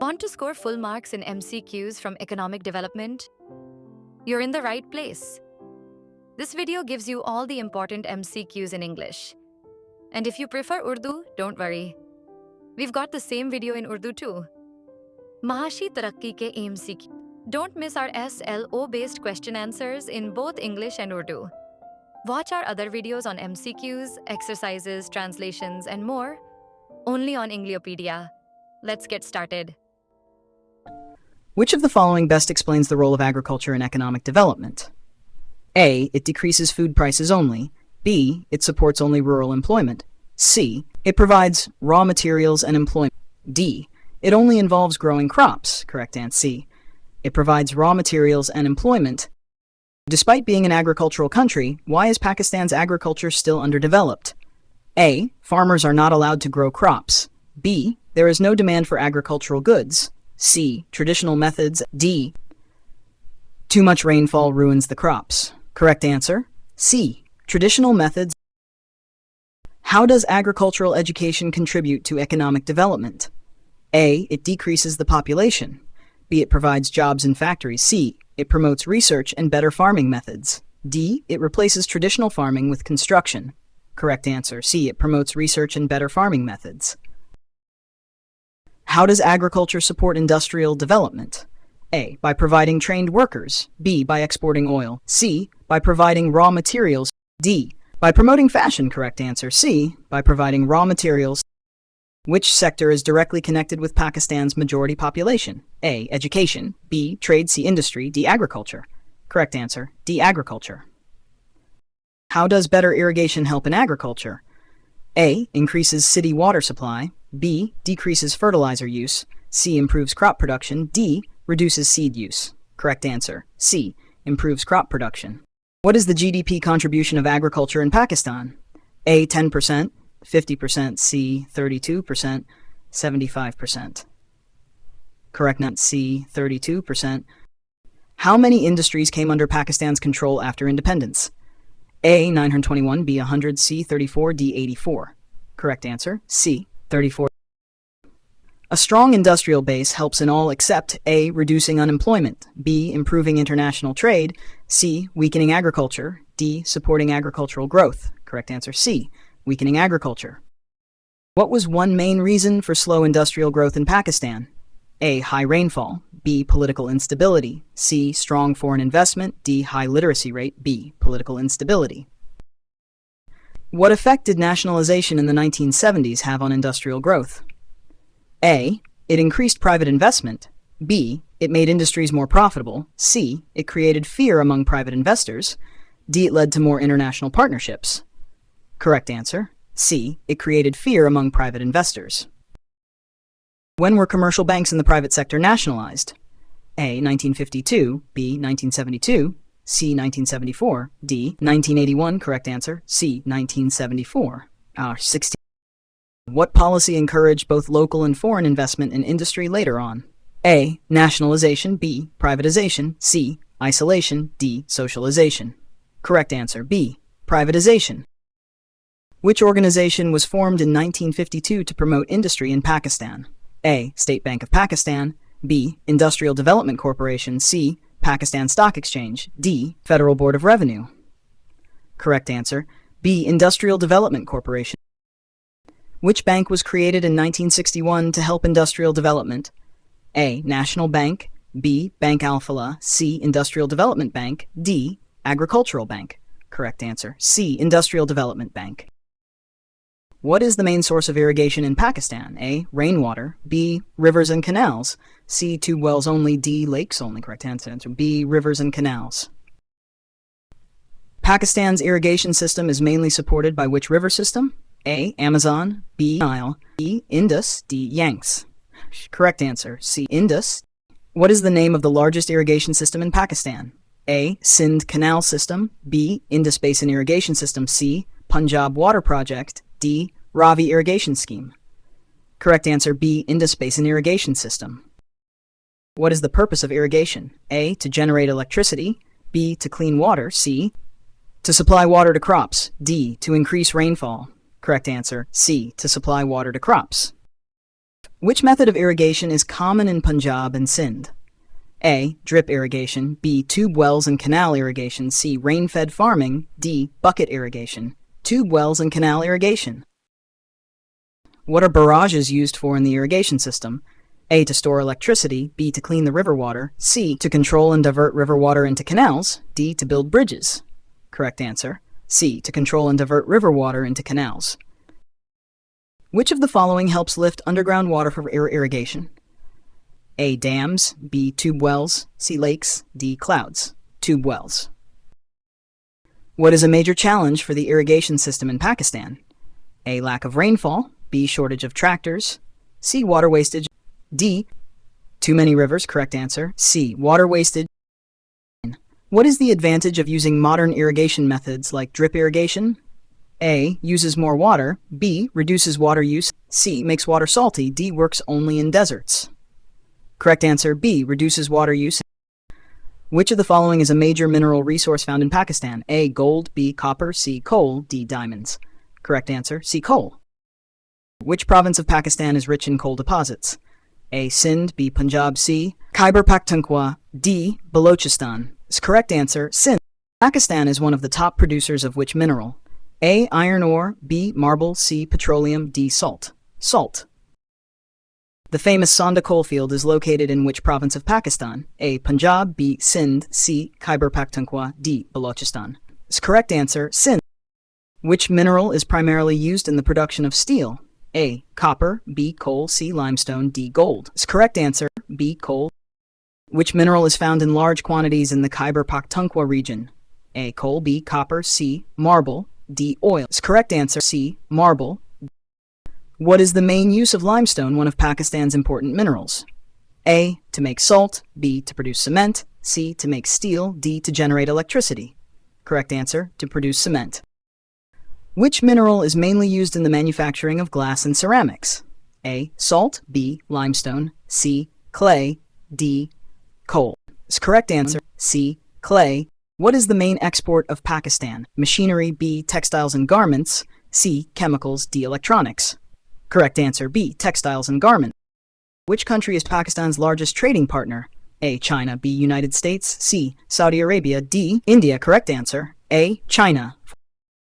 Want to score full marks in MCQs from economic development? You're in the right place. This video gives you all the important MCQs in English. And if you prefer Urdu, don't worry. We've got the same video in Urdu too. Maashi Tarakki ke MCQ. Don't miss our SLO-based question answers in both English and Urdu. Watch our other videos on MCQs, exercises, translations, and more, only on Engliopedia. Let's get started. Which of the following best explains the role of agriculture in economic development? A. It decreases food prices only. B. It supports only rural employment. C. It provides raw materials and employment. D. It only involves growing crops. Correct answer C. It provides raw materials and employment. Despite being an agricultural country, why is Pakistan's agriculture still underdeveloped? A. Farmers are not allowed to grow crops. B. There is no demand for agricultural goods. C. Traditional methods. D. Too much rainfall ruins the crops. Correct answer C. Traditional methods. How does agricultural education contribute to economic development? A. It decreases the population. B. It provides jobs in factories. C. It promotes research and better farming methods. D. It replaces traditional farming with construction. Correct answer C. It promotes research and better farming methods. How does agriculture support industrial development? A. By providing trained workers. B. By exporting oil. C. By providing raw materials. D. By promoting fashion. Correct answer C. By providing raw materials. Which sector is directly connected with Pakistan's majority population? A. Education. B. Trade. C. Industry. D. Agriculture. Correct answer D. Agriculture. How does better irrigation help in agriculture? A. Increases city water supply. B. Decreases fertilizer use. C. Improves crop production. D. Reduces seed use. Correct answer C. Improves crop production. What is the GDP contribution of agriculture in Pakistan? A. 10%, 50%, C. 32%, 75%. Correct answer C. 32%. How many industries came under Pakistan's control after independence? A. 921, B. 100, C. 34, D. 84. Correct answer C. 34. A strong industrial base helps in all except A. Reducing unemployment, B. Improving international trade, C. Weakening agriculture, D. Supporting agricultural growth. Correct answer C. Weakening agriculture. What was one main reason for slow industrial growth in Pakistan? A. High rainfall, B. Political instability, C. Strong foreign investment, D. High literacy rate, B. Political instability. What effect did nationalization in the 1970s have on industrial growth? A. It increased private investment. B. It made industries more profitable. C. It created fear among private investors. D. It led to more international partnerships. Correct answer C. It created fear among private investors. When were commercial banks in the private sector nationalized? A. 1952, B. 1972, C. 1974, D. 1981. Correct answer C. 1974. 16. What policy encouraged both local and foreign investment in industry later on? A. Nationalization, B. Privatization, C. Isolation, D. Socialization. Correct answer B. Privatization. Which organization was formed in 1952 to promote industry in Pakistan? A. State Bank of Pakistan, B. Industrial Development Corporation, C. Pakistan Stock Exchange, D. Federal Board of Revenue. Correct answer B. Industrial Development Corporation. Which bank was created in 1961 to help industrial development? A. National Bank, B. Bank Alphala, C. Industrial Development Bank, D. Agricultural Bank. Correct answer C. Industrial Development Bank. What is the main source of irrigation in Pakistan? A. Rainwater, B. Rivers and canals, C. Tube wells only, D. Lakes only. Correct answer B. Rivers and canals. Pakistan's irrigation system is mainly supported by which river system? A. Amazon, B. Nile, B. Indus, D. Yangtze. Correct answer C. Indus. What is the name of the largest irrigation system in Pakistan? A. Sindh Canal System, B. Indus Basin Irrigation System, C. Punjab Water Project, D. Ravi Irrigation Scheme. Correct answer B. Indus Basin Irrigation System. What is the purpose of irrigation? A. To generate electricity, B. To clean water, C. To supply water to crops, D. To increase rainfall. Correct answer C. To supply water to crops. Which method of irrigation is common in Punjab and Sindh? A. Drip irrigation. B. Tube wells and canal irrigation. C. Rain-fed farming. D. Bucket irrigation. Tube wells and canal irrigation. What are barrages used for in the irrigation system? A. To store electricity. B. To clean the river water. C. To control and divert river water into canals. D. To build bridges. Correct answer. C. To control and divert river water into canals. Which of the following helps lift underground water for irrigation? A. Dams. B. Tube wells. C. Lakes. D. Clouds. Tube wells. What is a major challenge for the irrigation system in Pakistan? A. Lack of rainfall. B. Shortage of tractors. C. Water wastage. D. Too many rivers. Correct answer. C. Water wastage. What is the advantage of using modern irrigation methods like drip irrigation? A. Uses more water. B. Reduces water use. C. Makes water salty. D. Works only in deserts. Correct answer. B. Reduces water use. Which of the following is a major mineral resource found in Pakistan? A. Gold. B. Copper. C. Coal. D. Diamonds. Correct answer. C. Coal. Which province of Pakistan is rich in coal deposits? A. Sindh. B. Punjab. C. Khyber Pakhtunkhwa. D. Balochistan. Correct answer. Sindh. Pakistan is one of the top producers of which mineral? A. Iron ore. B. Marble. C. Petroleum. D. Salt. Salt. The famous Sonda coalfield is located in which province of Pakistan? A. Punjab. B. Sindh. C. Khyber Pakhtunkhwa. D. Balochistan. Correct answer. Sindh. Which mineral is primarily used in the production of steel? A. Copper. B. Coal. C. Limestone. D. Gold. Correct answer. B. Coal. Which mineral is found in large quantities in the Khyber Pakhtunkhwa region? A. Coal. B. Copper. C. Marble. D. Oil. Correct answer. C. Marble. What is the main use of limestone, one of Pakistan's important minerals? A. To make salt. B. To produce cement. C. To make steel. D. To generate electricity. Correct answer. To produce cement. Which mineral is mainly used in the manufacturing of glass and ceramics? A. Salt. B. Limestone. C. Clay. D. Coal. Correct answer. C. Clay. What is the main export of Pakistan? Machinery. B. Textiles and garments. C. Chemicals. D. Electronics. Correct answer. B. Textiles and garments. Which country is Pakistan's largest trading partner? A. China. B. United States. C. Saudi Arabia. D. India. Correct answer. A. China.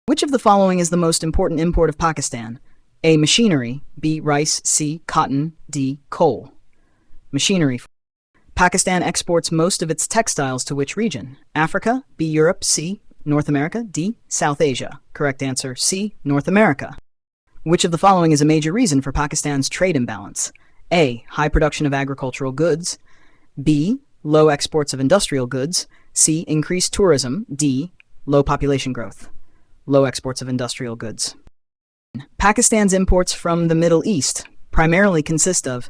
Which of the following is the most important import of Pakistan? A. Machinery. B. Rice. C. Cotton. D. Coal. Machinery. Pakistan exports most of its textiles to which region? Africa. B. Europe. C. North America. D. South Asia. Correct answer. C. North America. Which of the following is a major reason for Pakistan's trade imbalance? A. High production of agricultural goods. B. Low exports of industrial goods. C. Increased tourism. D. Low population growth. Low exports of industrial goods. Pakistan's imports from the Middle East primarily consist of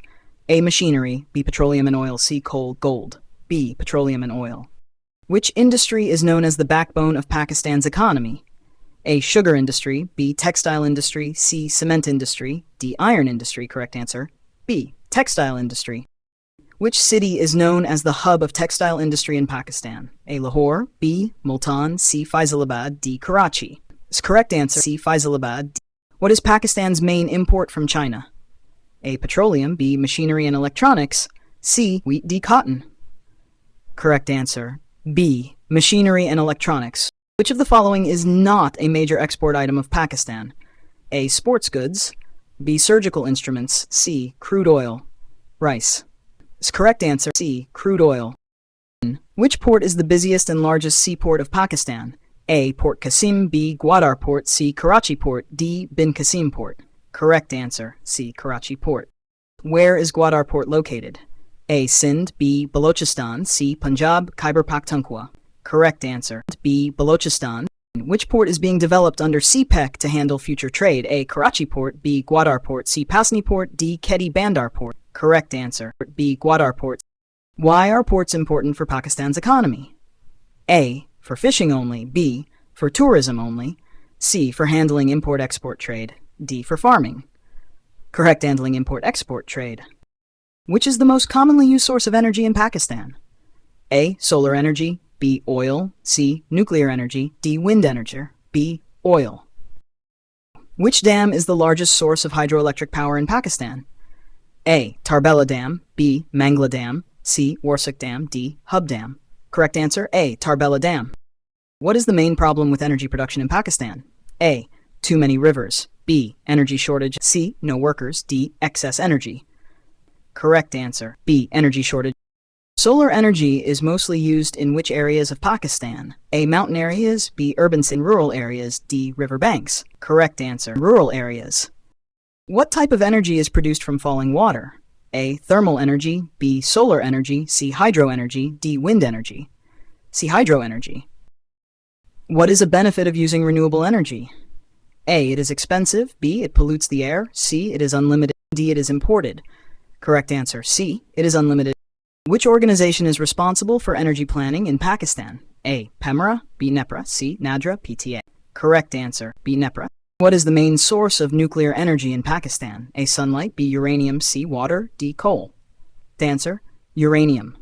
A. Machinery. B. Petroleum and oil. C. Coal. Gold. B. Petroleum and oil. Which industry is known as the backbone of Pakistan's economy? A. Sugar industry. B. Textile industry. C. Cement industry. D. Iron industry. Correct answer. B. Textile industry. Which city is known as the hub of textile industry in Pakistan? A. Lahore. B. Multan. C. Faisalabad. D. Karachi. Correct answer. C. Faisalabad. What is Pakistan's main import from China? A. Petroleum. B. Machinery and electronics. C. Wheat. D. Cotton. Correct answer. B. Machinery and electronics. Which of the following is not a major export item of Pakistan? A. Sports goods. B. Surgical instruments. C. Crude oil. Rice. Correct answer. C. Crude oil. Which port is the busiest and largest seaport of Pakistan? A. Port Qasim. B. Gwadar Port. C. Karachi Port. D. Bin Qasim Port. Correct answer. C. Karachi Port. Where is Gwadar Port located? A. Sindh. B. Balochistan. C. Punjab. Khyber Pakhtunkhwa. Correct answer. B. Balochistan. Which port is being developed under CPEC to handle future trade? A. Karachi Port. B. Gwadar Port. C. Pasni Port. D. Khedi Bandar Port. Correct answer. B. Gwadar Port. Why are ports important for Pakistan's economy? A. For fishing only. B. For tourism only. C. For handling import-export trade. D. For farming. Correct. Handling import-export trade. Which is the most commonly used source of energy in Pakistan? A. Solar energy. B. Oil. C. Nuclear energy. D. Wind energy. B. Oil. Which dam is the largest source of hydroelectric power in Pakistan? A. Tarbela Dam, B. Mangla Dam, C. Warsuk Dam, D. Hub Dam. Correct answer, A. Tarbela Dam. What is the main problem with energy production in Pakistan? A. Too many rivers. B. Energy shortage. C. No workers. D. Excess energy. Correct answer, B. Energy shortage. Solar energy is mostly used in which areas of Pakistan? A. Mountain areas, B. Urban and rural areas, D. Riverbanks. Correct answer, rural areas. What type of energy is produced from falling water? A. Thermal energy, B. Solar energy, C. Hydro energy, D. Wind energy. C. Hydro energy. What is a benefit of using renewable energy? A. It is expensive, B. It pollutes the air, C. It is unlimited, D. It is imported. Correct answer, C. It is unlimited. Which organization is responsible for energy planning in Pakistan? A. PEMRA, B. NEPRA, C. NADRA, PTA. Correct answer, B. NEPRA. What is the main source of nuclear energy in Pakistan? A. Sunlight, B. Uranium, C. Water, D. Coal. Answer, uranium.